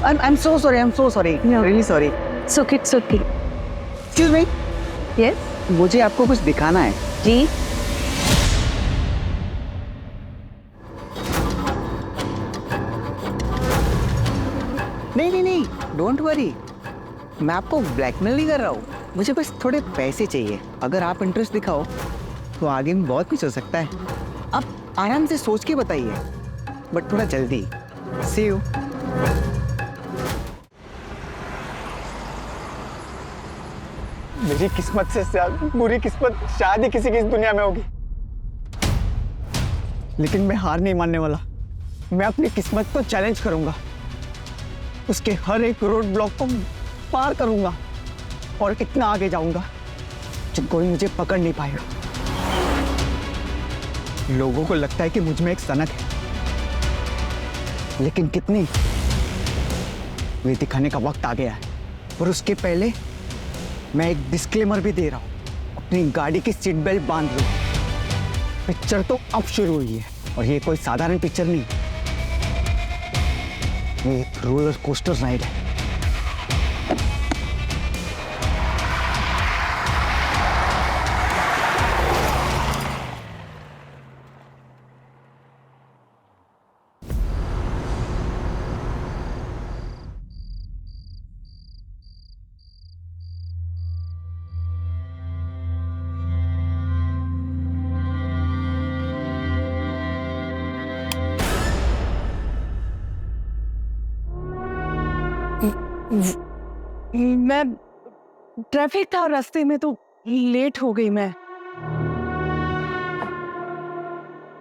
I'm so sorry. I'm so sorry. No. Really sorry. It's okay, it's okay. Excuse me. Yes? मुझे आपको कुछ दिखाना है. जी? नहीं. Don't worry. मैं आपको ब्लैकमेल नहीं कर रहा हूँ. मुझे बस थोड़े पैसे चाहिए. अगर आप इंटरेस्ट दिखाओ तो आगे में बहुत कुछ हो सकता है. आप आराम से सोच के बताइए. बट थोड़ा जल्दी. See you. मेरी किस्मत से बुरी किस्मत शायद ही किसी की इस दुनिया में होगी. लेकिन मैं हार नहीं मानने वाला. मैं अपनी किस्मत को चैलेंज करूंगा. उसके हर एक रोड ब्लॉक को पार करूंगा और इतना आगे जाऊंगा कि कोई मुझे पकड़ नहीं पाएगा. लोगों को लगता है कि मुझ में एक सनक है, लेकिन कितनी, वे दिखाने का वक्त आ गया है. और उसके पहले मैं एक डिस्क्लेमर भी दे रहा हूं. अपनी गाड़ी की सीट बेल्ट बांध लो. पिक्चर तो अब शुरू हुई है और ये कोई साधारण पिक्चर नहीं. ये एक रोलर कोस्टर राइड है. मैं ट्रैफिक था रास्ते में तो लेट हो गई. मैं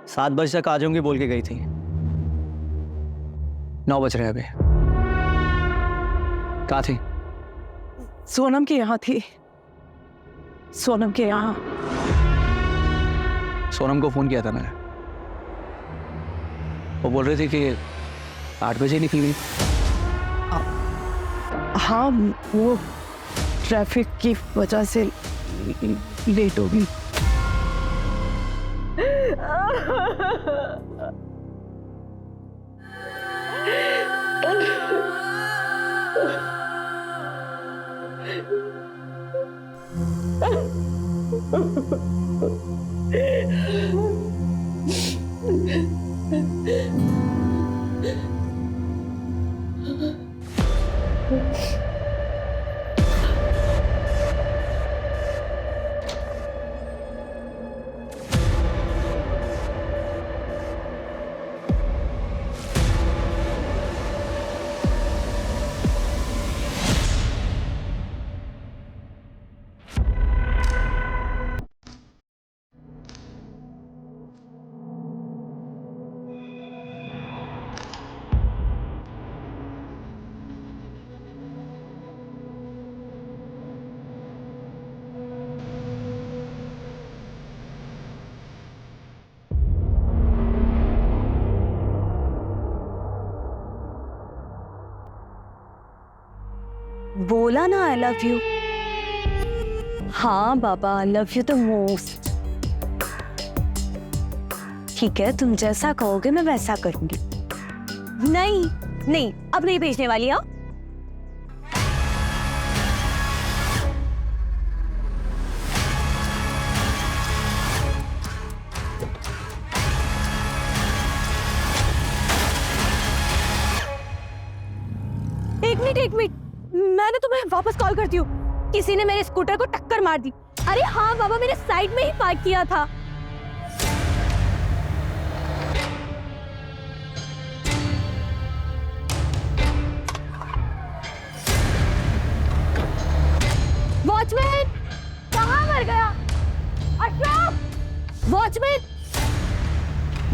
7 बजे तक आ जाऊंगी बोल के गई थी. 9 बज रहे हैं अभी. कहाँ थी? सोनम के यहाँ थी. सोनम के यहाँ. सोनम को फोन किया था मैंने. वो बोल रही थी कि 8 बजे निकल गई. हाँ, वो ट्रैफिक की वजह से लेट हो गई. बोला ना आई लव यू. हाँ बाबा, I love you the most. ठीक है, तुम जैसा कहोगे मैं वैसा करूंगी. नहीं, अब नहीं भेजने वाली. हाँ, एक मिनट, मैंने तुम्हें वापस कॉल करती हूँ. किसी ने मेरे स्कूटर को टक्कर मार दी. अरे हाँ बाबा, मैंने साइड में ही पार्क किया था. वॉचमैन, कहाँ मर गया? अशोक,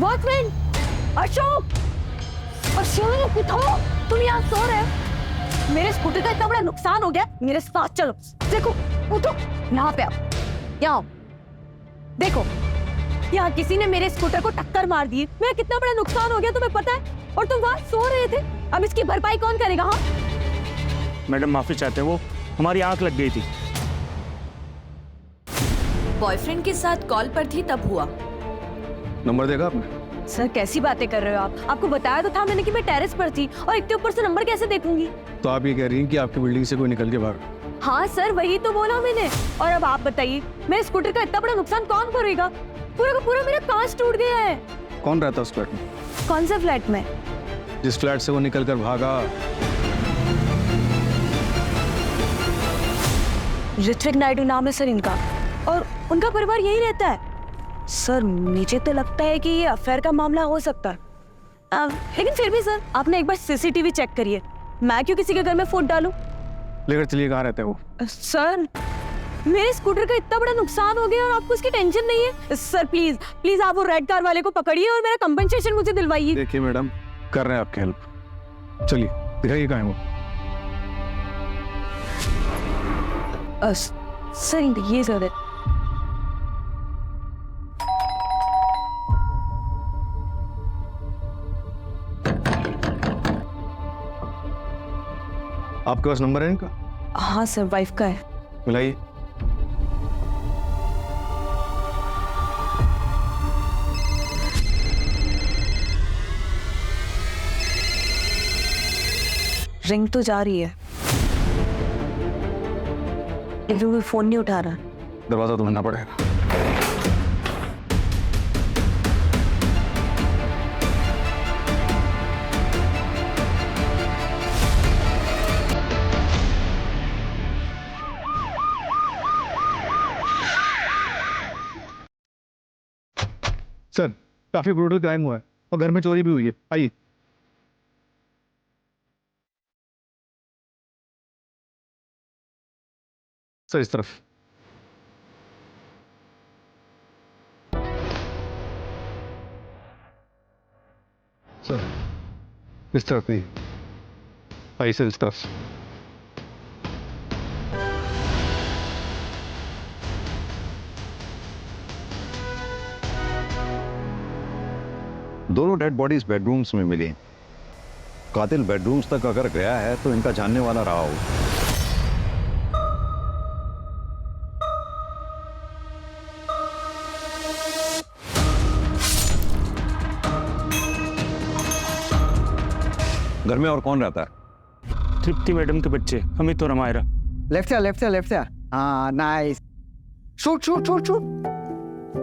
वॉचमैन, अशोक, उठो. तुम यहाँ सो रहे हो? मेरे स्कूटर का इतना बड़ा नुकसान हो गया. मेरे साथ चलो. देखो, उठो. यहाँ पे आओ. यहाँ आओ. देखो, यहाँ किसी ने मेरे स्कूटर को टक्कर मार दी. मेरा कितना बड़ा नुकसान हो गया तुम्हें पता है? और तुम वहाँ सो रहे थे. अब इसकी भरपाई कौन करेगा? हाँ मैडम, माफी चाहते हैं, वो हमारी आंख लग गई थी. बॉयफ्रेंड के साथ कॉल पर थी तब हुआ. नंबर देखा आपने? सर कैसी बातें कर रहे हो आप? आपको बताया तो था मैंने कि मैं टेरेस पर थी और इतने ऊपर से नंबर कैसे देखूंगी? तो आप ये कह रही हैं कि आपकी बिल्डिंग से कोई निकल के भाग? हाँ सर, वही तो बोला मैंने। और अब आप बताइए, मेरे स्कूटर का इतना बड़ा नुकसान कौन करेगा? पूरा का पूरा मेरा कांच टूट गया है। कौन रहता है उस फ्लैट में? कौन सा फ्लैट में? जिस फ्लैट से वो निकल कर भागा। ऋत्विक नायडू नाम है सर इनका, और उनका परिवार यही रहता है। सर मुझे तो लगता है कि ये अफेयर का मामला हो सकता है। लेकिन फिर भी सर, आपने एक बार सीसीटीवी चेक करिए। मैं क्यों किसी के घर में फूट डालूं? लेकर चलिए, कहाँ रहते हैं वो? सर मेरे स्कूटर का इतना बड़ा नुकसान हो गया और आपको उसकी टेंशन नहीं है? सर प्लीज प्लीज आप वो रेड कार वाले को पकड़िए और मेरा कंपनसेशन मुझे दिलवाइए। देखिए मैडम, कर रहे हैं आपकी हेल्प। चलिए दिखाइए कहाँ है वो। सर ये सर आपके पास नंबर है इनका? हाँ सर, वाइफ का है। मिलाइए। रिंग तो जा रही है, लेकिन वो फोन नहीं उठा रहा। दरवाजा तो बनना पड़ेगा। सर, काफी ब्रूटल क्राइम हुआ है और घर में चोरी भी हुई है। आइए। सर इस तरफ। सर इस तरफ भी। आइए सर इस तरफ। दोनों डेड बॉडीज बेडरूम्स में मिली। कातिल बेडरूम्स तक अगर गया है तो इनका जानने वाला रहा हो। घर में और कौन रहता है? तृप्ति मैडम के बच्चे अमित और अमायरा। लेफ्ट से लेफ्ट से। हाँ nice. Shoot shoot shoot shoot.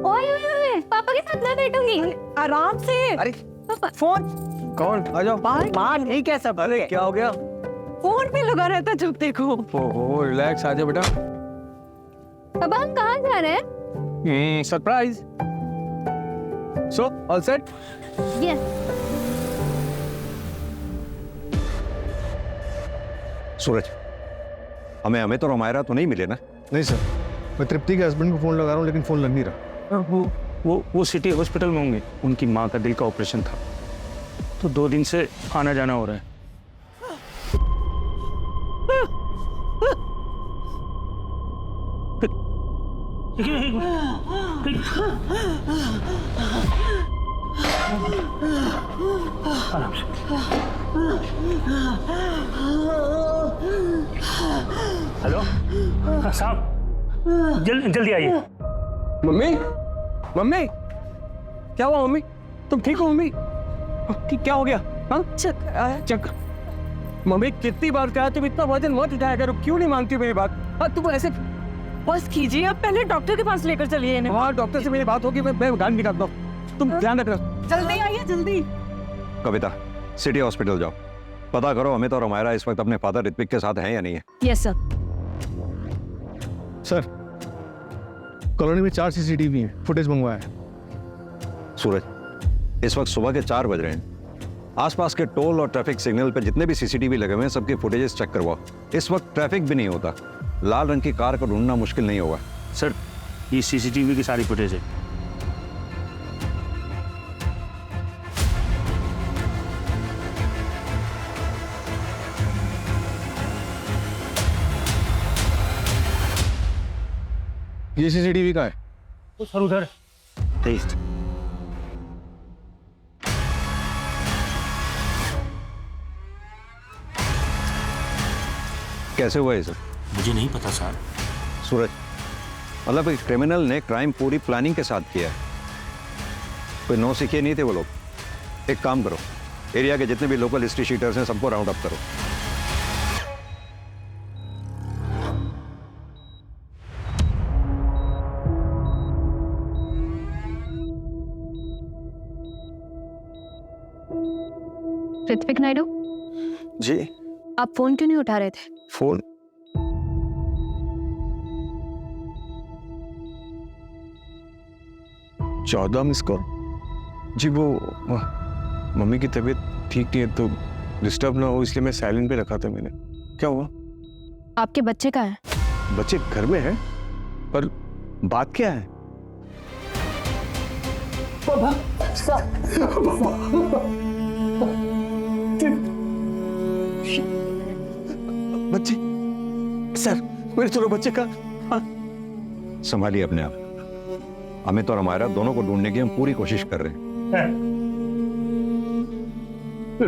ओए पापा के साथ मैं बैठूंगी। आराम से। अरे पापा फोन कौन? आ जाओ बाहर नहीं। कैसा? अरे क्या हो गया? फोन पे लगा रहता जब देखो। ओहो रिलैक्स, आ जाओ बेटा। पापा हम कहाँ जा रहे हैं? Surprise. So all set? Yes. Suraj, हमें अमित और अमायरा तो नहीं मिले ना? नहीं सर, मैं तृप्ति के हस्बैंड को फोन लगा रहा हूँ लेकिन फोन लग नहीं रहा। वो सिटी हॉस्पिटल में होंगे। उनकी माँ का दिल का ऑपरेशन था, तो 2 दिन से आना जाना हो रहा है। हेलो साहब, जल्दी आइए। मम्मी, मम्मी, क्या हुआ मम्मी? तुम ठीक हो मम्मी? ठीक क्या हो गया? हाँ चक्कर। मम्मी कितनी बार कहा तुम इतना वजन मत उठाया करो, क्यों नहीं मानती मेरी बात? हाँ तुम ऐसे बस कीजिए, अब पहले डॉक्टर के पास लेकर चलिए इन्हें। हाँ डॉक्टर से मेरी बात होगी, मैं गाड़ी निकालता हूँ, तुम ध्यान रखना। जल्दी आइए जल्दी। कविता, सिटी हॉस्पिटल जाओ, पता करो अमित और अमायरा इस वक्त अपने फादर ऋत्विक के साथ हैं या नहीं है। Yes sir. सर कॉलोनी में 4 CCTV हैं, फुटेज मंगवाया है। सूरज, इस वक्त सुबह के 4 बज रहे हैं। आसपास के टोल और ट्रैफिक सिग्नल पे जितने भी CCTV लगे हुए हैं सबके फुटेजेस चेक करवाओ। इस वक्त ट्रैफिक भी नहीं होता, लाल रंग की कार को ढूंढना मुश्किल नहीं होगा। सर ये CCTV की सारी फुटेज है। ये CCTV का है। तो सर उधर टेस्ट। कैसे हुआ ये सब? मुझे नहीं पता सर। सूरज, मतलब एक क्रिमिनल ने क्राइम पूरी प्लानिंग के साथ किया है। कोई नौ सीखे नहीं थे वो लोग। एक काम करो, एरिया के जितने भी लोकल हिस्ट्री शीटर्स हैं सबको राउंड अप करो। ऋत्विक नायडू, जी आप फोन क्यों नहीं उठा रहे थे? फोन चौदह मिस कॉल। जी वो मम्मी की तबीयत ठीक नहीं है तो डिस्टर्ब ना हो इसलिए मैं साइलेंट पे रखा था मैंने। क्या हुआ? आपके बच्चे कहाँ हैं? बच्चे घर में हैं, पर बात क्या है? बच्चे सर, मेरे दोनों बच्चे का संभालिए अपने आप। अमित और हमारा दोनों को ढूंढने की हम पूरी कोशिश कर रहे हैं।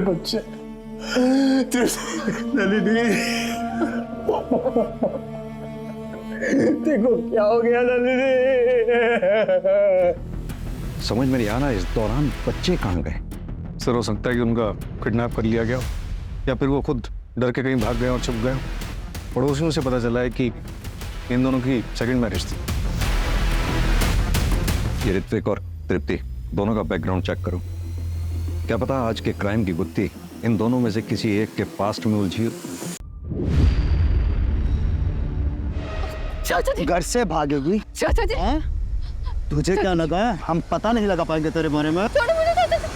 बच्चे नलिनी, देखो क्या हो गया नलिनी। समझ में नहीं आ रहा इस दौरान बच्चे कहाँ गए। सर हो सकता है कि उनका किडनैप कर लिया गया हो, या फिर वो खुद डर के कहीं भाग गए और छुप गए हो। पड़ोसियों से पता चला है कि इन दोनों की सेकंड मैरिज थी। ये ऋत्विक और तृप्ति दोनों का बैकग्राउंड चेक करो। क्या पता आज के क्राइम की गुत्थी इन दोनों में से किसी एक के पास्ट में उलझी हो। चाचा जी, घर से भागेगी? चाचा जी, हैं? तुझे क्या लगा है हम पता नहीं लगा पाएंगे तेरे बारे में? छोड़ो मुझे चाचा जी।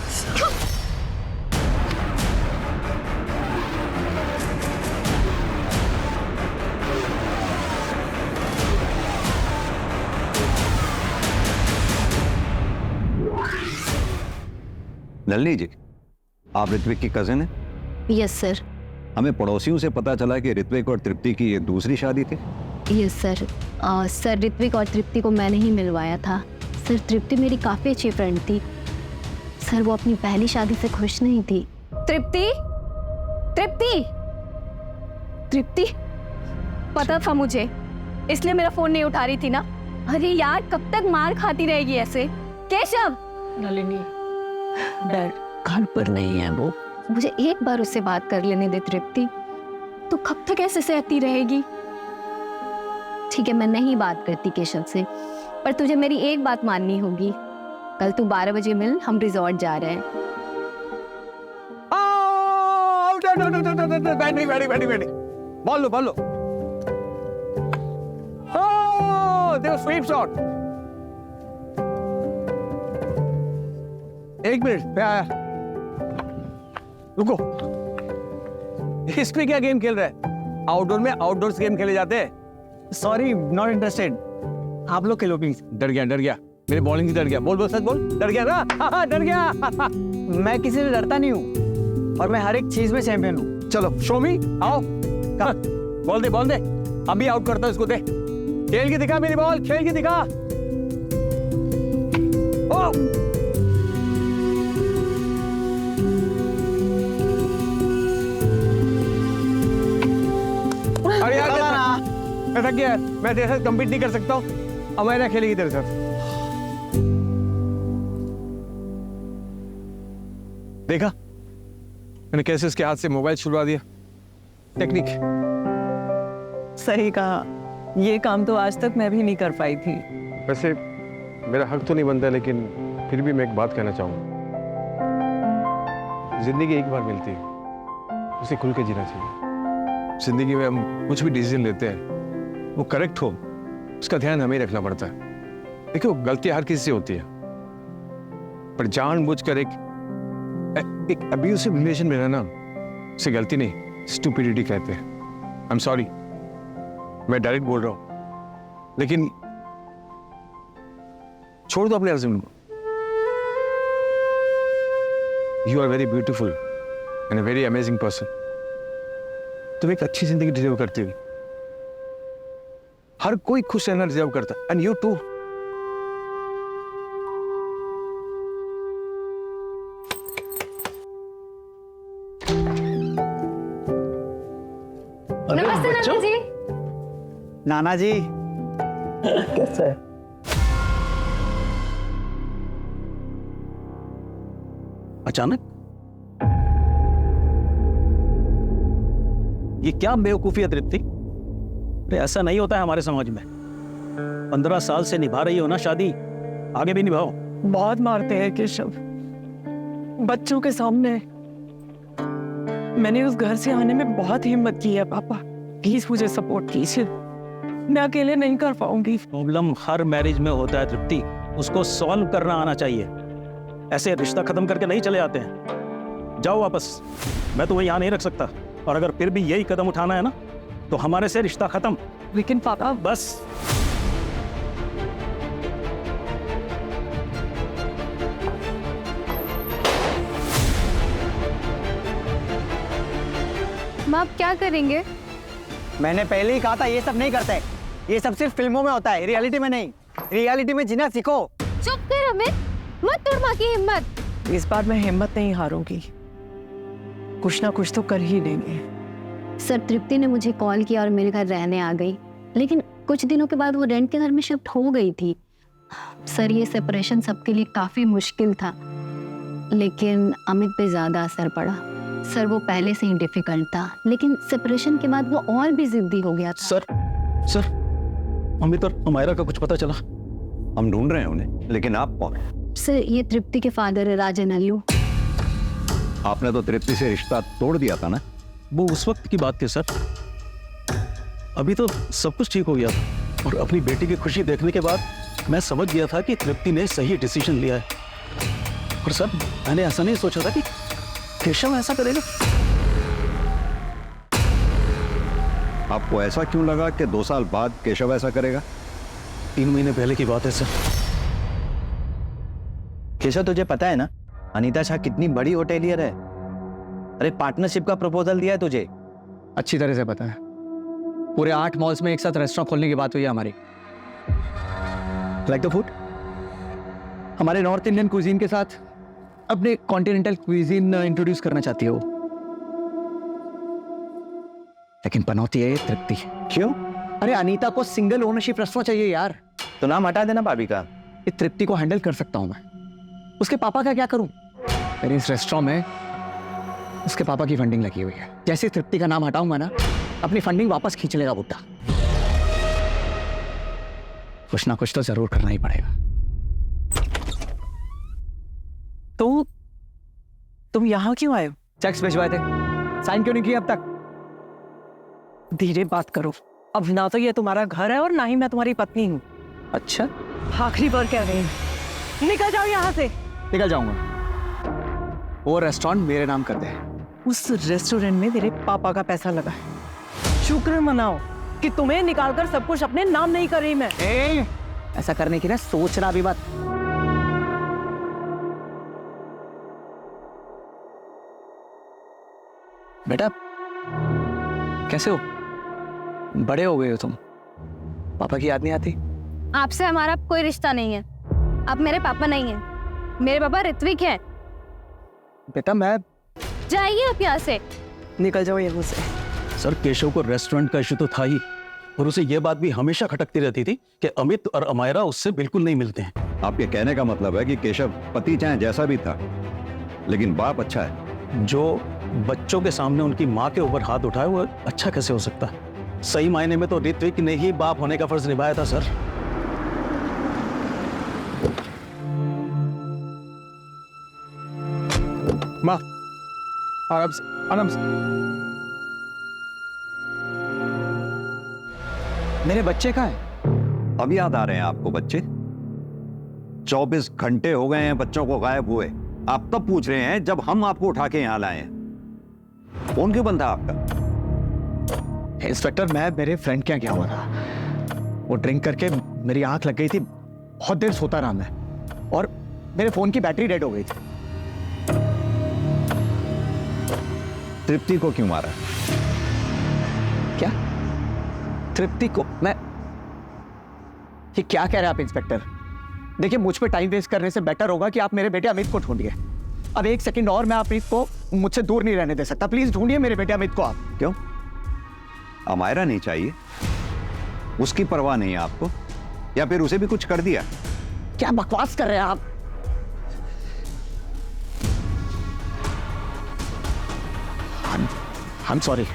नलिनी जी, आप ऋत्विक की कजिन है? Yes sir. हमें पड़ोसियों से पता चला कि ऋत्विक और तृप्ति की ये दूसरी शादी थी। Yes sir. सर ऋत्विक और तृप्ति को मैंने ही मिलवाया था। सर तृप्ति मेरी काफ़ी अच्छी फ्रेंड थी। सर वो अपनी पहली शादी से खुश नहीं थी। तृप्ति, तृप्ति, तृप्ति, पता था मुझे, इसलिए मेरा फोन नहीं उठा रही थी ना। अरे यार कब तक मार खाती रहेगी ऐसे? केशव, नलिनी, डैड घर पर नहीं है वो। मुझे एक बार उससे बात कर लेने दे तृप्ति। तू कब तक ऐसे सहती रहेगी? ठीक है मैं नहीं बात करती केशव से, पर तुझे मेरी एक बात माननी होगी। कल तू 12 बजे मिल, हम रिजॉर्ट जा रहे हैं। बैठी बोल लो। देखो स्वीप शॉट। एक मिनट मैं आया। रुको, इसमें क्या गेम खेल रहा है? आउटडोर में आउटडोर्स गेम खेले जाते हैं। Sorry, not interested. आप लोग खेलो प्लीज। डर गया मेरे बॉलिंग से डर गया। बोल सच बोल। डर गया ना? डर गया। मैं किसी से डरता नहीं हूँ और मैं हर एक चीज में चैंपियन हूँ। चलो शो मी, आओ। बोल दे अभी आउट करता हूं इसको। दे, खेल के दिखा मेरी बॉल, खेल के दिखा। ओ अरे यार मैं थक गया। मैं तेरे साथ कम्पीट नहीं कर सकता हूँ। अमायरा खेलेगी तेरे साथ। देखा मैंने कैसे उसके हाथ से मोबाइल छुड़वा दिया। टेक्निक। सही कहा, ये काम तो आज तक मैं भी नहीं कर पाई थी। वैसे मेरा हक तो नहीं बनता, लेकिन फिर भी मैं एक बात कहना चाहूँगा। जिंदगी एक बार मिलती है, उसे खुल के जीना चाहिए। जिंदगी में हम कुछ भी डिसीजन लेते हैं, वो करेक्ट हो उसका ध्यान हमें ही रखना पड़ता है। देखो गलती हर किसी से होती है, पर जानबूझकर एक अब्यूसिव रिलेशन में रहना उसे गलती नहीं, स्टूपिडिटी कहते हैं। आई एम सॉरी, मैं डायरेक्ट बोल रहा हूं, लेकिन छोड़ दो अपने हस्बैंड को। You are very beautiful and a very amazing person. तुम एक अच्छी जिंदगी डिजर्व करती हो। हर कोई खुश रहना डिजर्व करता है, एंड यू टू। नमस्ते नाना जी। नाना जी कैसा है? अचानक? ये क्या बेवकूफी है तृप्ति? अरे ऐसा नहीं होता है हमारे समाज में। 15 साल से निभा रही हो ना शादी, आगे भी निभाओ। बहुत मारते हैं केशव, बच्चों के सामने। मैंने उस घर से आने में बहुत हिम्मत की है पापा, प्लीज मुझे सपोर्ट कीजिए, मैं अकेले नहीं कर पाऊंगी। प्रॉब्लम हर मैरिज में होता है तृप्ति, उसको सॉल्व करना आना चाहिए। ऐसे रिश्ता खत्म करके नहीं चले आते हैं। जाओ वापस, मैं तुम्हें यहाँ नहीं रख सकता। और अगर फिर भी यही कदम उठाना है ना तो हमारे से रिश्ता खत्म। लेकिन पापा बस। माँ आप क्या करेंगे? मैंने पहले ही कहा था ये सब नहीं करते। ये सब सिर्फ फिल्मों में होता है, रियलिटी में नहीं। रियलिटी में जीना सीखो। चुप कर अमित, मत तोड़ माँ की हिम्मत। इस बार मैं हिम्मत नहीं हारूंगी, कुछ ना कुछ तो कर ही लेंगे। सर तृप्ति ने मुझे कॉल किया और मेरे घर रहने आ गई, लेकिन कुछ दिनों के बाद वो रेंट के घर में शिफ्ट हो गई थी। सर ये सेपरेशन सबके लिए काफी मुश्किल था, लेकिन अमित पे ज्यादा असर पड़ा। सर वो पहले से ही डिफिकल्ट था, लेकिन सेपरेशन के बाद वो और भी जिद्दी हो गया था। सर अमित और अमायरा का कुछ पता चला? हम ढूंढ रहे हैं उन्हें, लेकिन आप कौन? सर ये तृप्ति के फादर है, राजन अल्लू। आपने तो तृप्ति से रिश्ता तोड़ दिया था ना? वो उस वक्त की बात थी सर, अभी तो सब कुछ ठीक हो गया था। और अपनी बेटी की खुशी देखने के बाद मैं समझ गया था कि तृप्ति ने सही डिसीजन लिया है। और सर मैंने ऐसा नहीं सोचा था कि केशव ऐसा करेगा। आपको ऐसा क्यों लगा कि 2 साल बाद केशव ऐसा करेगा? 3 महीने पहले की बात है सर। केशव तुझे पता है ना अनीता शाह कितनी बड़ी होटेलियर है? अरे पार्टनरशिप का प्रपोजल दिया है तुझे। अच्छी तरह से पता है। पूरे 8 मॉल्स में एक साथ रेस्टोरेंट खोलने की बात हुई है हमारी। लाइक द फूड, हमारे नॉर्थ इंडियन क्विजीन के साथ अपने कॉन्टिनेंटल क्विजीन इंट्रोड्यूस करना चाहती है वो। लेकिन पनौती है ये तृप्ति। क्यों? अरे अनीता को सिंगल ओनरशिप रेस्टोरेंट चाहिए यार। तो नाम हटा देना भाभी का। ये तृप्ति को हैंडल कर सकता हूं मैं, उसके पापा का क्या करूं? मेरे इस रेस्टोरेंट में उसके पापा की फंडिंग लगी हुई है। जैसे तृप्ति का नाम हटाऊंगा ना, अपनी फंडिंग वापस खींच लेगा बुड्ढा। कुछ ना कुछ तो जरूर करना ही पड़ेगा। तो तुम यहाँ क्यों आए हो? चेक्स भिजवाए थे, साइन क्यों नहीं किया अब तक? धीरे बात करो, अब ना तो ये तुम्हारा घर है और ना ही मैं तुम्हारी पत्नी हूँ। अच्छा, आखिरी बार कह रही हूँ, निकल जाओ यहाँ से। निकल जाऊंगा। वो रेस्टोरेंट मेरे नाम कर दे। उस रेस्टोरेंट में मेरे पापा का पैसा लगा है। शुक्र मनाओ कि तुम्हें निकालकर सब कुछ अपने नाम नहीं कर रही मैं। ऐसा करने की ना सोचना भी मत। बेटा कैसे हो? बड़े हो गए हो तुम, पापा की याद नहीं आती? आपसे हमारा कोई रिश्ता नहीं है। आप मेरे पापा नहीं हैं, मेरे पापा ऋत्विक हैं। बेटा मैं जाइए आप यहाँ से। निकल जाओ यहाँ से। सर केशव को रेस्टोरेंट का इशू तो था ही, और उसे यह बात भी हमेशा खटकती रहती थी कि अमित और अमायरा उससे बिल्कुल नहीं मिलते हैं। आपके कहने का मतलब है कि केशव पति चाहे जैसा भी था, लेकिन बाप अच्छा है। जो बच्चों के सामने उनकी माँ के ऊपर हाथ उठाए वो अच्छा कैसे हो सकता है? सही मायने में तो ऋत्विक ने ही बाप होने का फर्ज निभाया था सर। माँ आराम से, आराम से। मेरे बच्चे कहाँ हैं? अब याद आ रहे हैं आपको बच्चे? 24 घंटे हो गए हैं बच्चों को गायब हुए। आप तब पूछ रहे हैं जब हम आपको उठा के यहां लाए हैं। फोन क्यों बंद था आपका? इंस्पेक्टर मैं मेरे फ्रेंड के यहाँ गया हुआ था, वो ड्रिंक करके मेरी आंख लग गई थी, बहुत देर सोता रहा मैं, और मेरे फोन की बैटरी डेड हो गई थी। तृप्ति को क्यों मारा? क्या तृप्ति को? मैं ये क्या कह रहे हैं आप इंस्पेक्टर? देखिए मुझ पे टाइम वेस्ट करने से बेटर होगा कि आप मेरे बेटे अमित को ढूंढिए। अब 1 सेकंड और मैं अमित को मुझसे दूर नहीं रहने दे सकता। प्लीज ढूंढिए मेरे बेटे अमित को आप। क्यों? अमायरा नहीं चाहिए? उसकी परवाह नहीं है आपको? या फिर उसे भी कुछ कर दिया? क्या बकवास कर रहे हैं आप? I'm sorry.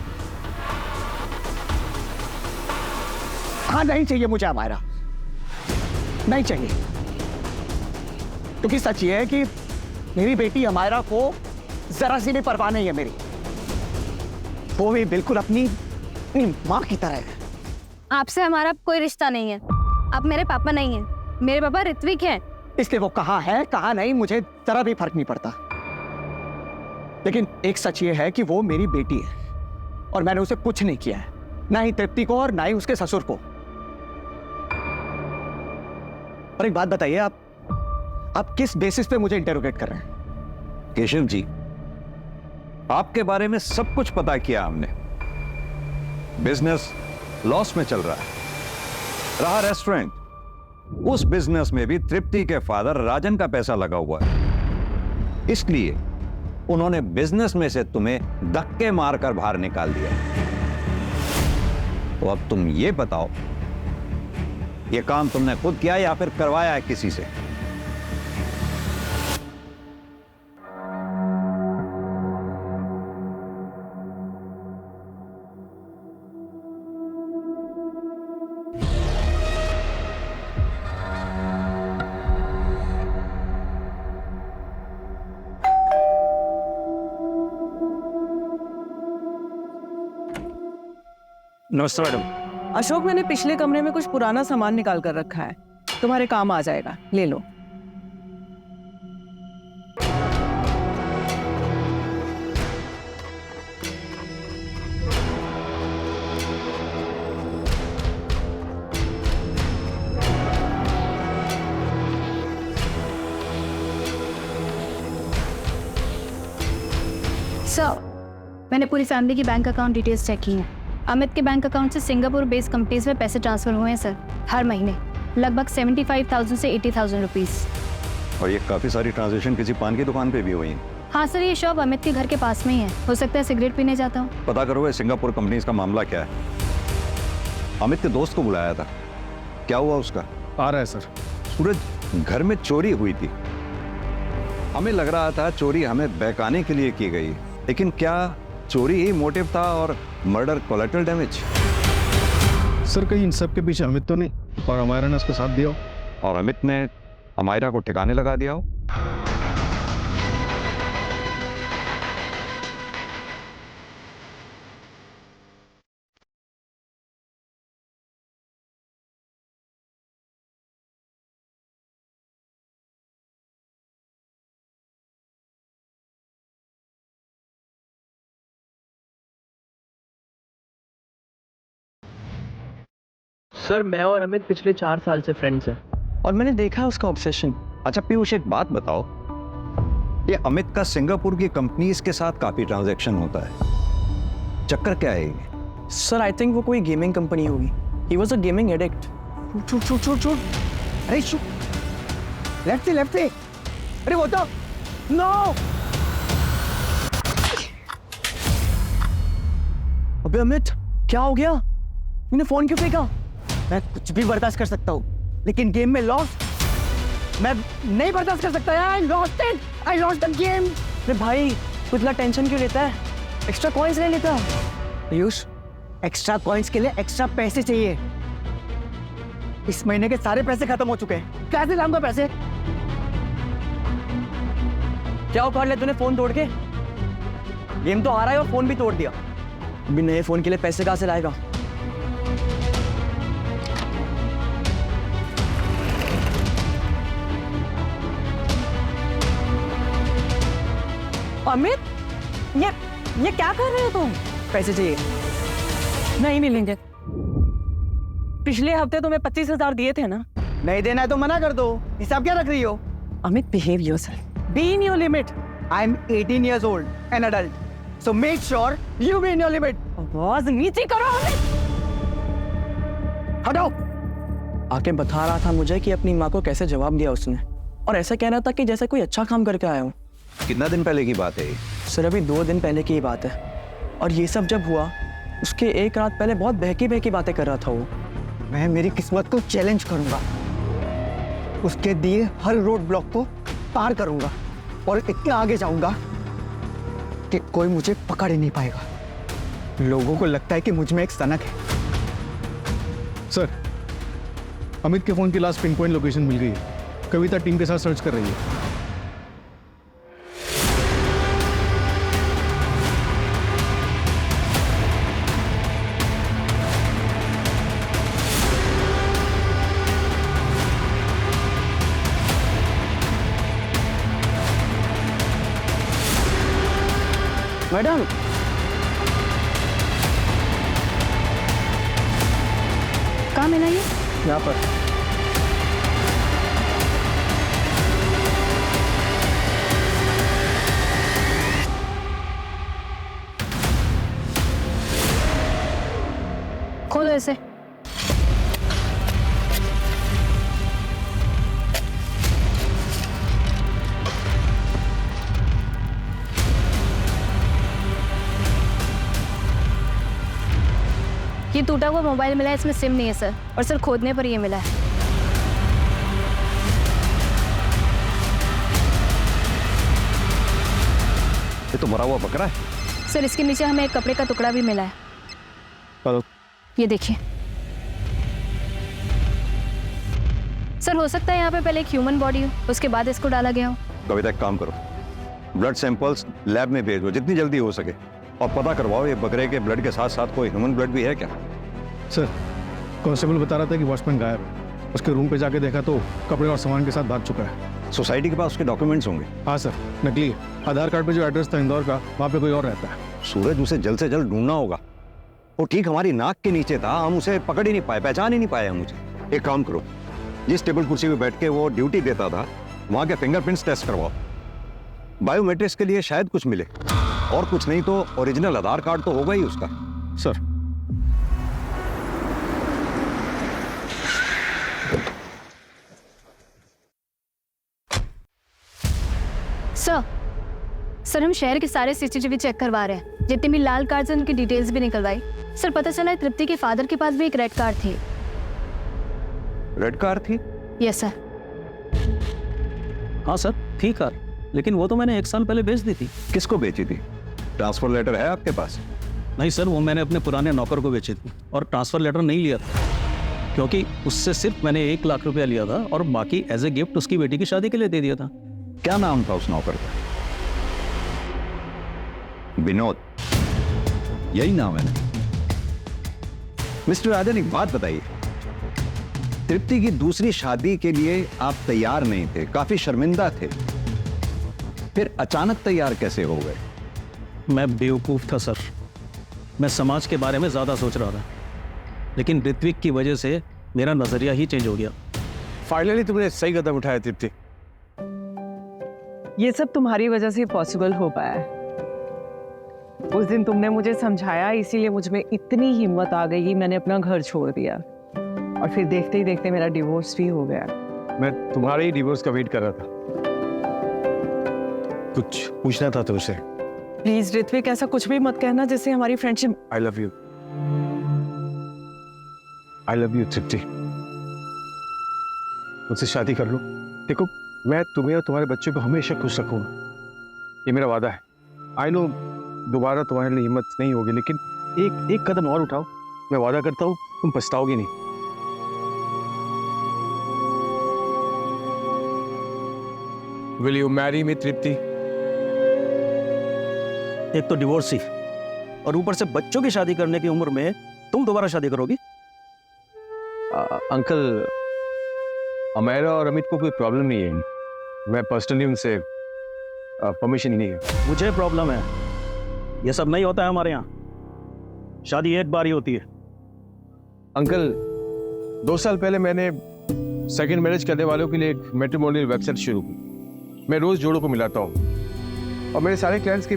हाँ, नहीं चाहिए मुझे अमायरा, नहीं चाहिए। क्योंकि सच ये है कि मेरी बेटी अमायरा को जरा सी भी परवाह नहीं है मेरी। वो भी बिल्कुल अपनी माँ की तरह है। आपसे हमारा कोई रिश्ता नहीं है। आप मेरे पापा नहीं हैं। मेरे पापा ऋत्विक हैं। इसलिए वो कहाँ है कहाँ नहीं मुझे जरा भी फर्क नहीं पड़ता। लेकिन एक सच ये है कि वो मेरी बेटी है और मैंने उसे कुछ नहीं किया है, ना ही तृप्ति को और ना ही उसके ससुर को। और एक बात बताइए, आप किस बेसिस पे मुझे इंटेरोगेट कर रहे हैं? केशव जी, आपके बारे में सब कुछ पता किया हमने। बिजनेस लॉस में चल रहा है। रहा रेस्टोरेंट, उस बिजनेस में भी तृप्ति के फादर राजन का पैसा लगा हुआ है। इसलिए उन्होंने बिजनेस में से तुम्हें धक्के मारकर बाहर निकाल दिया। तो अब तुम ये बताओ, ये काम तुमने खुद किया या फिर करवाया है किसी से? नमस्ते मैडम। अशोक, मैंने पिछले कमरे में कुछ पुराना सामान निकाल कर रखा है, तुम्हारे काम आ जाएगा, ले लो। सर, मैंने पूरी फैमिली की बैंक अकाउंट डिटेल्स चेक की हैं। अमित के बैंक अकाउंट से सिंगापुर बेस्ड कंपनीज में पैसे ट्रांसफर हुए हैं सर, हर महीने लगभग 75,000 से 80,000 रुपीस। और ये काफी सारी ट्रांजेक्शन किसी पान की दुकान पे भी हुई हैं। हाँ सर, ये शॉप अमित के घर के पास में ही है। हो सकता है सिगरेट पीने जाता हूँ। पता करो ये सिंगापुर कंपनीज का मामला क्या है। अमित के दोस्त को बुलाया था, क्या हुआ उसका? आ रहा है सर। सूरज, घर में चोरी हुई थी। हमें लग रहा था चोरी हमें बहकाने के लिए की गई, लेकिन क्या चोरी ही मोटिव था और मर्डर कोलैटरल डैमेज? सर कहीं इन सब के पीछे अमित तो नहीं और अमायरा ने उसका साथ दिया हो? और अमित ने अमायरा को ठिकाने लगा दिया हो? सर मैं और अमित पिछले 4 साल से फ्रेंड्स हैं और मैंने देखा उसका ऑब्सेशन। अच्छा पीयूष, एक बात बताओ, ये अमित का सिंगापुर की कंपनीज के साथ काफी ट्रांजैक्शन होता है, चक्कर क्या है ये? सर आई थिंक वो कोई गेमिंग कंपनी होगी। He was a gaming addict. छूट। अरे शू, लेफ्ट से। अरे वो तो नो। अबे अमित, क्या हो गया? तूने फोन क्यों फेंका? मैं कुछ भी बर्दाश्त कर सकता हूँ, लेकिन गेम में लॉस मैं नहीं बर्दाश्त कर सकता यार। I lost the game। अरे भाई, तू इतना टेंशन क्यों लेता है? एक्स्ट्रा कॉइंस ले लेता। पीयूष, एक्स्ट्रा कॉइंस के लिए एक्स्ट्रा पैसे चाहिए। इस महीने के सारे पैसे खत्म हो चुके हैं, कैसे लाऊंगा पैसे? क्या उखाड़ लिया तूने फोन तोड़ के? गेम तो आ रहा है और फोन भी तोड़ दिया। अभी नए फोन के लिए पैसे कहाँ से लाएगा? अमित, ये क्या कर रहे हो तुम? पैसे चाहिए। नहीं मिलेंगे। पिछले हफ्ते तुम्हें 25,000 दिए थे ना? नहीं देना है तो मना कर दो। हिसाब क्या रख रही हो? Amit, behave yourself, be in your limit. I am 18 years old, an adult, so make sure you be in your limit। आवाज नीचे करो अमित। हटाओ। आके बता रहा था मुझे कि अपनी माँ को कैसे जवाब दिया उसने, और ऐसा कह रहा था कि जैसे कोई अच्छा काम करके आया हूँ। कितना दिन पहले की बात है ये? सर अभी 2 दिन पहले की ही बात है। और ये सब जब हुआ उसके 1 रात पहले बहुत बहकी बातें कर रहा था वो। मैं मेरी किस्मत को चैलेंज करूंगा, उसके दिए हर रोड ब्लॉक को पार करूंगा और इतना आगे जाऊंगा कि कोई मुझे पकड़ ही नहीं पाएगा। लोगों को लगता है कि मुझ में एक सनक है। सर, अमित के फोन की लास्ट पिन पॉइंट लोकेशन मिल गई है। कविता टीम के साथ सर्च कर रही है। मैडम, कहाँ मिला ये? यहाँ पर। खोलो इसे। ये टूटा हुआ मोबाइल मिला है, इसमें सिम नहीं है सर, और सर खोदने पर ये मिला है। ये तो मरा हुआ बकरा है। सर इसके नीचे हमें एक कपड़े का टुकड़ा भी मिला है। हेलो। ये देखिए सर, हो सकता है यहाँ पे पहले एक ह्यूमन बॉडी हो, उसके बाद इसको डाला गया हो। कविता एक काम करो, ब्लड सैंपल्स लैब में भेज दो जितनी जल्दी हो सके, और पता करवाओ ये बकरे के ब्लड के साथ साथ कोई ह्यूमन ब्लड भी है क्या। सर, कांस्टेबल बता रहा था कि वॉचमैन गायब है। उसके रूम पे जाके देखा तो कपड़े और सामान के साथ भाग चुका है। सोसाइटी के पास उसके डॉक्यूमेंट्स होंगे। हाँ सर, नकली है। आधार कार्ड पे जो एड्रेस था इंदौर का, वहाँ पे कोई और रहता है। सूरज, उसे जल्द से जल्द ढूंढना होगा। वो ठीक हमारी नाक के नीचे था, हम उसे पकड़ ही नहीं पाए, पहचान ही नहीं पाए हम उसे। एक काम करो, जिस टेबल कुर्सी पे बैठ के वो ड्यूटी देता था वहाँ के फिंगरप्रिंट्स टेस्ट करवाओ। बायोमेट्रिक्स के लिए शायद कुछ मिले, और कुछ नहीं तो ओरिजिनल आधार कार्ड तो होगा ही उसका। सर, सर हम शहर के सारे सीसीटीवी चेक करवा रहे हैं, जितने भी लाल कार्ड हैं उनकी डिटेल्स भी निकलवाई। सर पता चला है तृप्ति के फादर के पास भी एक रेड कार थी। रेड कार थी? Yes sir. हाँ सर, थी कार, लेकिन वो तो मैंने 1 साल पहले बेच दी थी। किसको बेची थी? ट्रांसफर लेटर है आपके पास? नहीं सर, वो मैंने अपने पुराने नौकर को बेची थी, और ट्रांसफर लेटर नहीं लिया था, क्योंकि उससे सिर्फ मैंने 1 लाख रुपया लिया था, और बाकी एज ए गिफ्ट उसकी बेटी की शादी के लिए दे दिया था। क्या नाम था उस नौकर का? विनोद, यही नाम है ना? मिस्टर राजन, एक बात बताइए, तृप्ति की दूसरी शादी के लिए आप तैयार नहीं थे, काफी शर्मिंदा थे, फिर अचानक तैयार कैसे हो गए? मैं बेवकूफ था सर, मैं समाज के बारे में ज्यादा सोच रहा था, लेकिन ऋत्विक की वजह से मेरा नजरिया ही चेंज हो गया। फाइनली तुमने सही कदम उठाया तृप्ति। ये सब तुम्हारी वजह से पॉसिबल हो पाया है। उस दिन तुमने मुझे समझाया, इसीलिए मुझ में इतनी हिम्मत आ गई कि मैंने अपना घर छोड़ दिया, और फिर देखते ही देखते मेरा डिवोर्स भी हो गया। मैं तुम्हारे ही डिवोर्स का वेट कर रहा था। कुछ पूछना था तुमसे। प्लीज ऋत्विक, ऐसा कुछ भी मत कहना जिससे हमारी friendship. I love you. I love you Tripti. मुझसे शादी कर लो। देखो, मैं तुम्हें और तुम्हारे बच्चे को हमेशा खुश रखूंगा, ये मेरा वादा है। आई नो दोबारा तुम्हारे लिए हिम्मत नहीं होगी, लेकिन एक कदम और उठाओ, मैं वादा करता हूँ तुम पछताओगे नहीं। Will you marry me, तृप्ति? एक तो डिवोर्स ही, और ऊपर से बच्चों की शादी करने की उम्र में तुम दोबारा शादी करोगी? अंकल, अमेरा और अमित को कोई प्रॉब्लम नहीं है, मैं पर्सनली उनसे परमिशन ही नहीं है। मुझे प्रॉब्लम है, ये सब नहीं होता है हमारे यहाँ, शादी एक बार ही होती है। अंकल, 2 साल पहले मैंने सेकंड मैरिज करने वालों के लिए एक मैट्रिमोनियल वेबसाइट शुरू की। मैं रोज जोड़ों को मिलाता हूँ, और मेरे सारे क्लाइंट्स की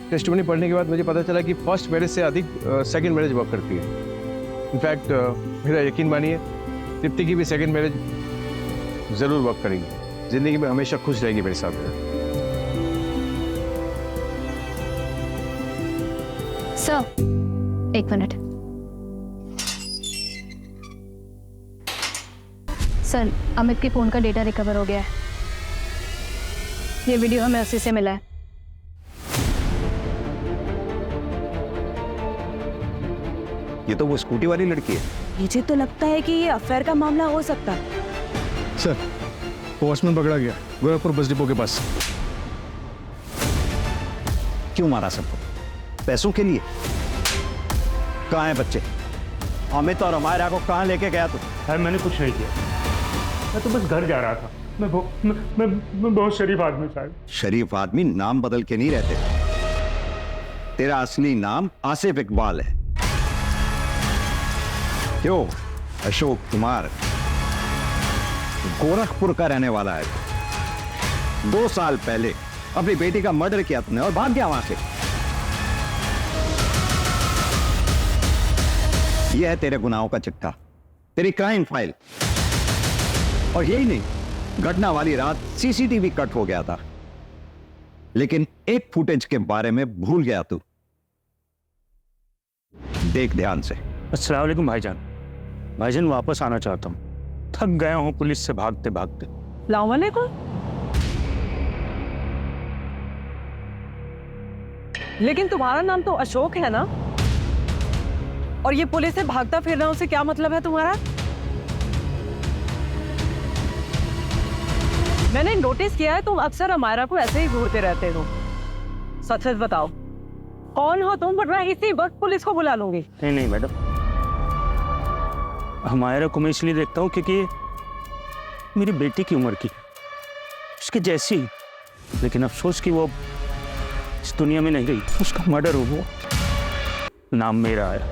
टेस्टिमनी पढ़ने के बाद मुझे पता चला कि फर्स्ट मैरिज से अधिक सेकंड मैरिज वर्क करती है। इनफैक्ट मेरा यकीन मानिए, तृप्ति की भी सेकंड मैरिज जरूर वर्क करेगी, जिंदगी में हमेशा खुश रहेगी मेरे साथ। Sir 1 minute. सर, अमित के फोन का डेटा रिकवर हो गया है। ये वीडियो हमें उसी से मिला है। ये तो वो स्कूटी वाली लड़की है। मुझे तो लगता है कि ये अफेयर का मामला हो सकता है। सर, वॉचमैन पकड़ा गया गोरखपुर बस डिपो के पास। क्यों मारा सबको? पैसों के लिए? कहाँ है बच्चे? अमित और अमायरा को कहाँ लेके गया तू? सर मैंने कुछ नहीं किया, मैं तो बस घर जा रहा था। मैं बहुत शरीफ आदमी साहब। शरीफ आदमी नाम बदल के नहीं रहते। तेरा असली नाम आसिफ इकबाल है। क्यों? अशोक कुमार गोरखपुर का रहने वाला है। 2 साल पहले अपनी बेटी का मर्डर किया तुमने और भाग गया वहां से। यह है तेरे गुनाहों का चिट्ठा, तेरी क्राइम फाइल। और यही नहीं, घटना वाली रात सीसीटीवी कट हो गया था, लेकिन एक फुटेज के बारे में भूल गया तू। देख ध्यान से। अस्सलाम वालेकुम भाईजान। भाईजान वापस आना चाहता हूँ, थक गया हूँ पुलिस से भागते भागते। अस्सलाम वालेकुम। लेकिन तुम्हारा नाम तो अशोक है ना? और ये पुलिस से भागता फिरना, उससे क्या मतलब है तुम्हारा? मैंने नोटिस किया है तुम अक्सर अमायरा को ऐसे ही घूरते रहते हो। सच सच बताओ, कौन हो तुम? वरना इसी वक्त पुलिस को बुला लूंगी। नहीं नहीं मैडम, अमायरा को मैं इसलिए देखता हूँ क्योंकि मेरी बेटी की उम्र की, उसके जैसी। लेकिन अफसोस कि वो इस दुनिया में नहीं रही, उसका मर्डर हो गया, नाम मेरा आया,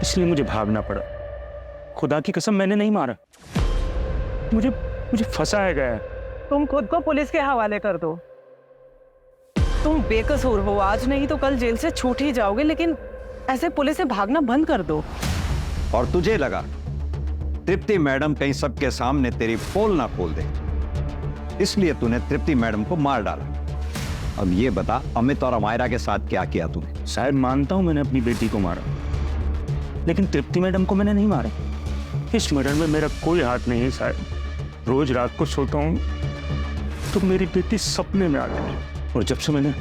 इसलिए मुझे भागना पड़ा। खुदा की कसम मैंने नहीं मारा, मुझे फंसाया गया है। तुम खुद को पुलिस के हवाले कर दो। तुम बेकसूर हो, आज नहीं तो कल जेल से छूट ही जाओगे, लेकिन ऐसे पुलिस से भागना बंद कर दो। और तुझे लगा तृप्ति मैडम कहीं सबके सामने तेरी पोल ना खोल दे, इसलिए तूने तृप्ति मैडम को मार डाला। अब ये बता, अमित और अमायरा के साथ क्या किया तूने? शायद मानता हूं मैंने अपनी बेटी को मारा, लेकिन तृप्ति मैडम को मैंने नहीं मारा। इस मर्डर में मेरा कोई हाथ नहीं है साहब। रोज रात को सोता हूं तो मेरी बेटी सपने में आती है, और जब से मैंने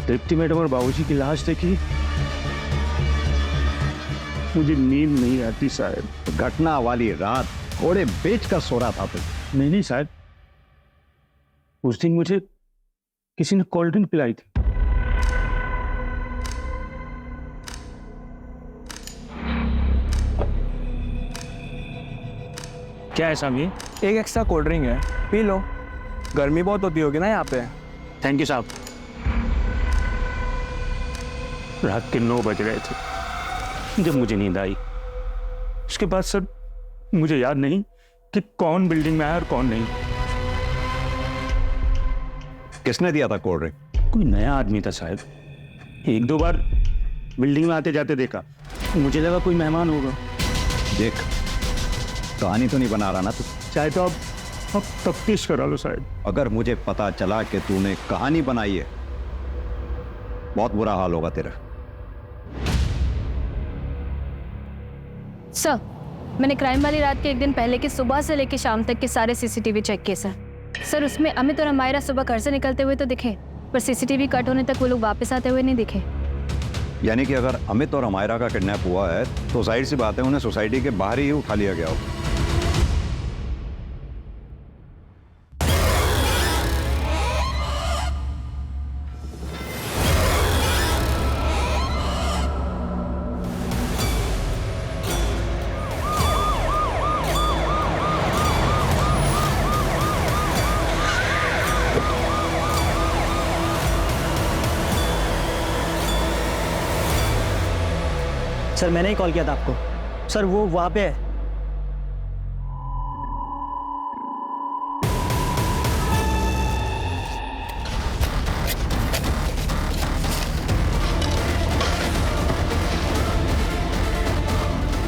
तृप्ति मैडम और बाबूजी की लाश देखी, मुझे नींद नहीं आती साहब। घटना वाली रात घोड़े बेच कर सो रहा था तू? नहीं साहब, उस दिन मुझे किसी ने कोल्ड ड्रिंक पिलाई थी। क्या है साहब ये? एक एक्स्ट्रा कोल्ड ड्रिंक है, पी लो। गर्मी बहुत होती होगी ना यहाँ पे। थैंक यू साहब। रात के 9 बज रहे थे जब मुझे नींद आई। उसके बाद सर मुझे याद नहीं कि कौन बिल्डिंग में आया और कौन नहीं। किसने दिया था कोल्ड ड्रिंक? कोई नया आदमी था साहब, 1-2 बार बिल्डिंग में आते जाते देखा, मुझे लगा कोई मेहमान होगा। देख, कहानी तो नहीं बना रहा ना तू? चाहे तो अब तफ्तीश करा लो साहब। अगर मुझे पता चला कि तूने कहानी बनाई है, बहुत बुरा हाल होगा तेरा। सर, मैंने क्राइम वाली रात के 1 दिन पहले की सुबह से लेकर शाम तक के सारे सीसीटीवी चेक किए सर, उसमें अमित और अमायरा सुबह घर से निकलते हुए तो दिखे, पर सीसीटीवी कट होने तक वो लोग वापस आते हुए नहीं दिखे। यानी कि अगर अमित और अमायरा का किडनैप हुआ है तो जाहिर सी बात है उन्हें सोसाइटी के बाहर ही उठा लिया गया हो। सर मैंने ही कॉल किया था आपको। सर वो वहां पे है।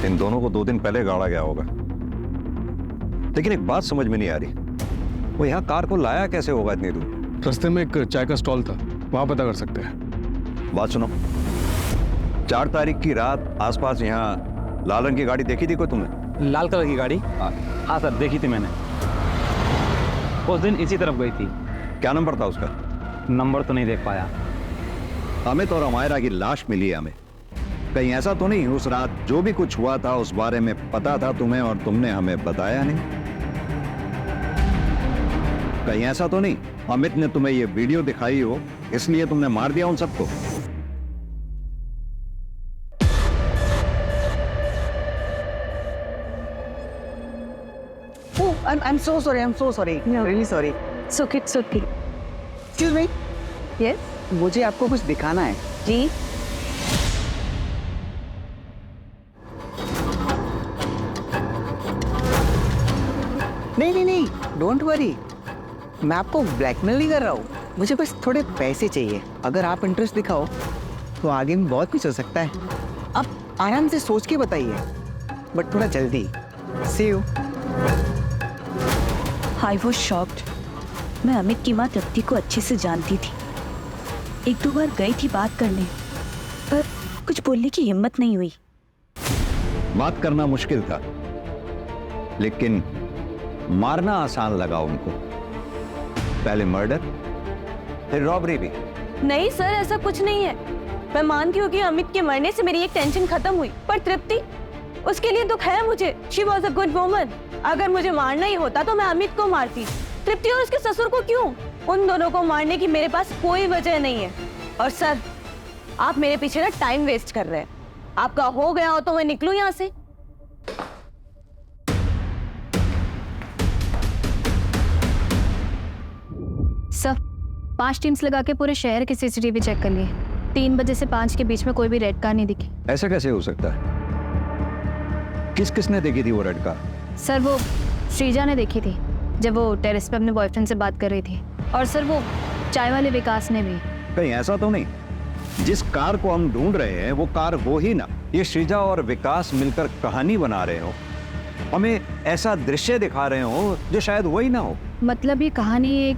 इन दोनों को 2 दिन पहले गाड़ा गया होगा, लेकिन एक बात समझ में नहीं आ रही, वो यहाँ कार को लाया कैसे होगा इतनी दूर? रास्ते में एक चाय का स्टॉल था, वहां पता कर सकते हैं। बात सुनो, 4 तारीख की रात आसपास यहाँ लाल रंग की गाड़ी देखी थी कोई तुमने? लाल कलर की गाड़ी? हाँ सर, देखी थी मैंने। उस दिन इसी तरफ गई थी। क्या नंबर था उसका? नंबर तो नहीं देख पाया। अमित और अमायरा की लाश मिली है हमें, कहीं ऐसा तो नहीं उस रात जो भी कुछ हुआ था उस बारे में पता था तुम्हें और तुमने हमें बताया नहीं? कहीं ऐसा तो नहीं अमित ने तुम्हें ये वीडियो दिखाई हो इसलिए तुमने मार दिया उन सबको? Oh, I'm so sorry. I'm so sorry. No. Really sorry. It's okay. Excuse me. Yes? मुझे आपको कुछ दिखाना है. जी? नहीं. Don't worry. मैं आपको ब्लैकमेल नहीं कर रहा हूँ. मुझे बस थोड़े पैसे चाहिए. अगर आप इंटरेस्ट दिखाओ तो आगे में बहुत कुछ हो सकता है. आप आराम से सोच के बताइए. बट थोड़ा जल्दी. See you. I was shocked. मैं अमित की माँ तृप्ति को अच्छे से जानती थी। एक दो बार गई थी बात करने, पर कुछ बोलने की हिम्मत नहीं हुई। बात करना मुश्किल था लेकिन मारना आसान लगा उनको। पहले मर्डर फिर रॉबरी भी। नहीं सर, ऐसा कुछ नहीं है। मैं मानती हूँ कि अमित के मरने से मेरी एक टेंशन खत्म हुई, पर तृप्ति, उसके लिए दुख है मुझे। She was a good woman. अगर मुझे मारना ही होता तो मैं अमित को मारती। तृप्ति और उसके ससुर को क्यों? उन दोनों को मारने की मेरे पास कोई वजह नहीं है। और सर, आप मेरे पीछे ना टाइम वेस्ट कर रहे हैं। आपका हो गया हो तो मैं निकलूं यहाँ से। सर, 5 टीम्स लगा के पूरे शहर की सीसीटीवी चेक कर लिए। 3 बजे से 5 के बीच में कोई भी रेड कार नहीं दिखी। ऐसा कैसे हो सकता है? किसने देखी थी वो रेड कार? सर, वो श्रीजा ने देखी थी जब वो टेरेस पे अपने बॉयफ्रेंड से बात कर रही थी। और सर, वो चाय वाले विकास ने भी। कहीं ऐसा तो नहीं जिस कार को हम ढूंढ रहे हैं वो कार वो ही ना? ये श्रीजा और विकास मिलकर कहानी बना रहे हो, हमें ऐसा दृश्य दिखा रहे हो जो शायद वही ना हो। मतलब ये कहानी एक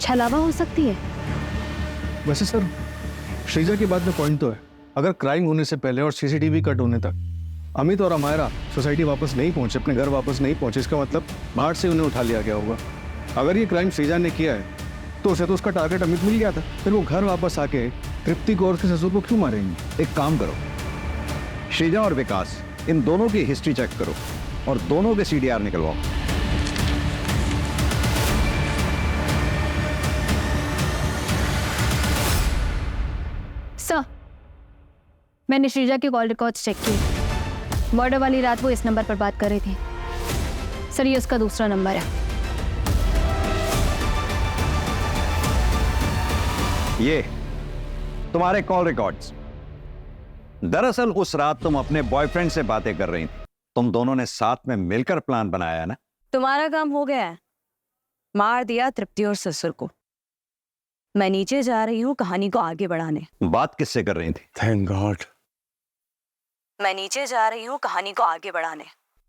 छलावा हो सकती है। वैसे सर, श्रीजा की बात में पॉइंट तो है। अगर क्राइम होने से पहले और सीसीटीवी कट होने तक अमित और अमायरा सोसाइटी वापस नहीं पहुंचे, अपने घर वापस नहीं पहुंचे, इसका मतलब बाहर से उन्हें उठा लिया गया होगा। अगर ये क्राइम श्रीजा ने किया है तो उसे तो उसका टारगेट अमित मिल गया था। फिर वो घर वापस आके तृप्ति को और उसके ससुर को क्यों मारेंगे? एक काम करो, श्रीजा और विकास, इन दोनों की हिस्ट्री चेक करो और दोनों के सीडीआर निकलवाओ। सर, मैंने श्रीजा की कॉल रिकॉर्ड्स चेक की। मर्डर वाली रात वो इस नंबर पर बात कर रही थी। सर, ये उसका दूसरा नंबर है। ये तुम्हारे कॉल रिकॉर्ड्स। दरअसल उस रात तुम अपने बॉयफ्रेंड से बातें कर रही थी। तुम दोनों ने साथ में मिलकर प्लान बनाया ना? तुम्हारा काम हो गया है। मार दिया तृप्ति और ससुर को। मैं नीचे जा रही हूँ कहानी को आगे बढ़ाने। बात किससे कर रही थी? Thank God. मैं नीचे जा रही हूँ कहानी को आगे बढ़ाने।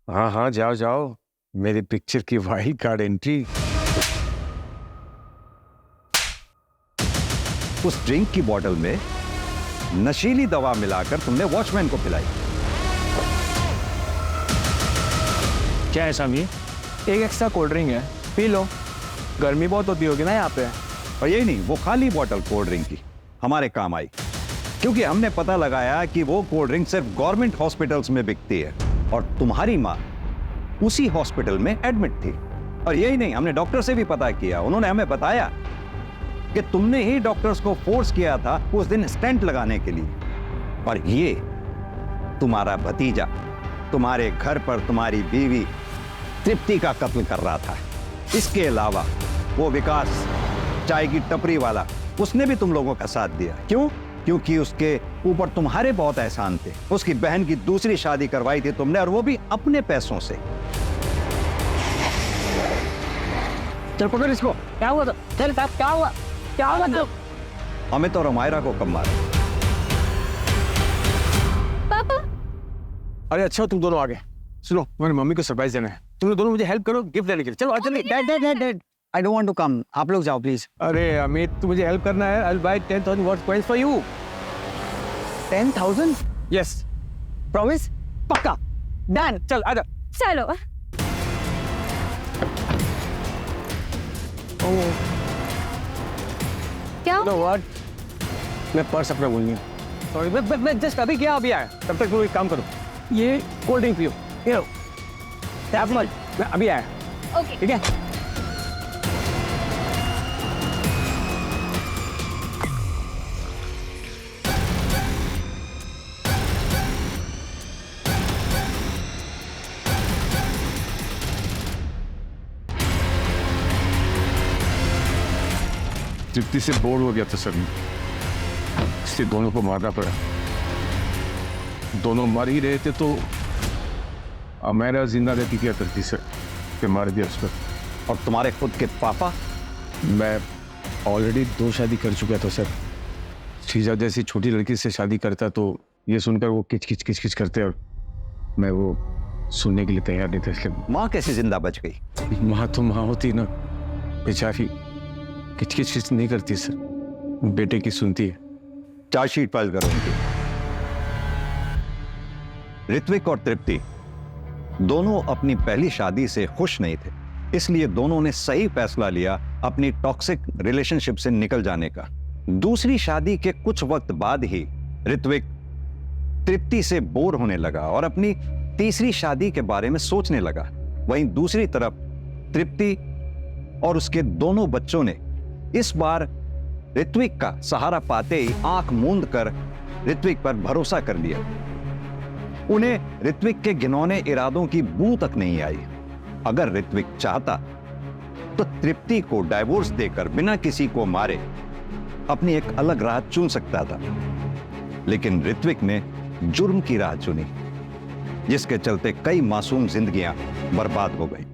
हाँ, जाओ जाओ। मेरी पिक्चर की वाइल्ड कार्ड एंट्री। उस ड्रिंक की बोतल में नशीली दवा मिलाकर तुमने वॉचमैन को पिलाई। क्या है सामी? एक एक्स्ट्रा कोल्ड ड्रिंक है, पी लो। गर्मी बहुत होती होगी ना यहाँ पे। और यही नहीं, वो खाली बोतल कोल्ड ड्रिंक की हमारे काम आई, क्योंकि हमने पता लगाया कि वो कोल्ड ड्रिंक सिर्फ गवर्नमेंट हॉस्पिटल्स में बिकती है और तुम्हारी माँ उसी हॉस्पिटल में एडमिट थी। और यही नहीं, हमने डॉक्टर से भी पता किया। उन्होंने हमें बताया कि तुमने ही डॉक्टर्स को फोर्स किया था उस दिन स्टेंट लगाने के लिए। और ये तुम्हारा भतीजा तुम्हारे घर पर तुम्हारी बीवी तृप्ति का कत्ल कर रहा था। इसके अलावा वो विकास, चाय की टपरी वाला, उसने भी तुम लोगों का साथ दिया। क्यों? क्योंकि उसके ऊपर तुम्हारे बहुत एहसान थे। उसकी बहन की दूसरी शादी करवाई थी तुमने, और वो भी अपने पैसों से। चल पकड़ इसको। क्या हुआ? चल साहब, क्या हुआ? क्या हुआ? अमित और अमायरा को कब मारा? पापा। अरे अच्छा, तुम दोनों आ गए। सुनो, तुम्हारी मम्मी को सरप्राइज देना है। तुम लोग दोनों मुझे हेल्प करो गिफ्ट देने के लिए। चलो चलो। Dad, I don't want to come. आप लोग जाओ प्लीज। अरे अमित, तू मुझे हेल्प करना है। I'll buy 10,000 worth coins for you. 10,000? Yes. Promise? पक्का? Done. चल आजा। चलो। क्या? You know what? मैं पर्स अपना भूल गया। सॉरी मैं जस्ट अभी गया अभी आया। तब तक तुम एक काम करो, ये कोल्ड ड्रिंक पियो, ये लो, हैव फन, मैं अभी आया। ओके। ठीक है। तृप्ति से बोर हो गया था सर, इसलिए दोनों को मारना पड़ा। दोनों मर ही रहे थे तो अमेरा जिंदा रहती क्या करती सर, कि मार दिया उसको। और तुम्हारे खुद के पापा? मैं ऑलरेडी 2 शादी कर चुका था सर। शीजा जैसी छोटी लड़की से शादी करता तो ये सुनकर वो किच किच करते और मैं वो सुनने के लिए तैयार नहीं था, इसलिए। माँ कैसे जिंदा बच गई? माँ तो माँ होती ना, बेचारी किच नहीं करती सर, बेटे की सुनती है। चार्जशीट फाइल करो उनकी। ऋत्विक और तृप्ति दोनों अपनी पहली शादी से खुश नहीं थे, इसलिए दोनों ने सही फैसला लिया अपनी टॉक्सिक रिलेशनशिप से निकल जाने का। दूसरी शादी के कुछ वक्त बाद ही ऋत्विक तृप्ति से बोर होने लगा और अपनी तीसरी शादी के बारे में सोचने लगा। वहीं दूसरी तरफ तृप्ति और उसके दोनों बच्चों ने इस बार ऋत्विक का सहारा पाते ही आंख मूंद कर ऋत्विक पर भरोसा कर लिया। उन्हें ऋत्विक के घिनौने इरादों की बू तक नहीं आई। अगर ऋत्विक चाहता तो तृप्ति को डाइवोर्स देकर बिना किसी को मारे अपनी एक अलग राह चुन सकता था, लेकिन ऋत्विक ने जुर्म की राह चुनी, जिसके चलते कई मासूम जिंदगियां बर्बाद हो गई।